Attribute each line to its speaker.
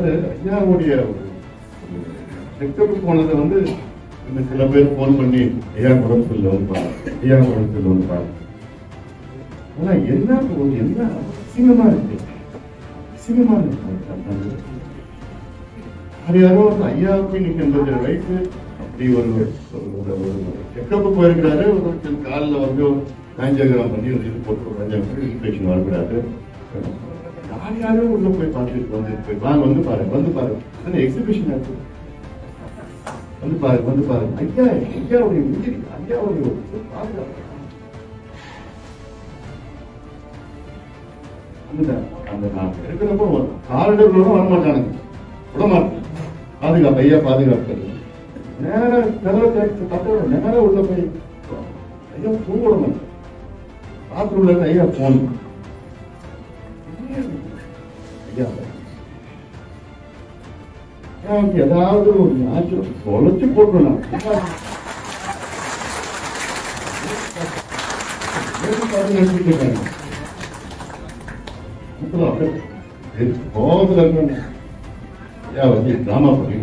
Speaker 1: அதாவது ஐயாவுடைய செக்கப்புக்கு போனதை வந்து இந்த சில பேர் போன் பண்ணி ஐயா உடம்பு சொல்ல வந்துப்பாங்க, ஐயா உடம்பு சொல்ல வந்துப்பாங்க. ஆனா என்ன அசிங்கமா இருக்கு, அசிங்கமா இருக்கு. அது யாரோ ஐயாவுக்கு இன்னைக்கு 80 வயசு அப்படி ஒரு செக்கப்பு போயிருக்கிறாரு. ஒரு காலில் வந்து ஆஞ்சியோகிராம் பண்ணி ஒரு இது போட்டு ஒரு இன்ஃபெக்ஷன் வரக்கூடாது. யாரும் உள்ள போய் பார்த்துட்டு வந்து வாங்க வந்து பாருங்க எக்ஸிபிஷன் ஆச்சு. வந்து பாருங்க ஐயாவுடைய உயிரி, ஐயாவுடைய பாதுகாப்பு. அந்த நான் இருக்கிறப்போ காரிடர்களும் வரமாட்டானுங்க, விடமாட்டேன். பாதுகாப்பு ஐயா பாதுகாப்பு. நேரம் நேரம் உள்ள போய் ஐயா தூங்க விட மாட்டேன். பாத்ரூம்ல இருந்து ஐயா போன் ஐயா ஏதாவது ஒரு ஆச்சு தொலைச்சு போட்டுலாம் கோபத்தில் இருக்க ஐயா வந்து டிராமா பண்ணி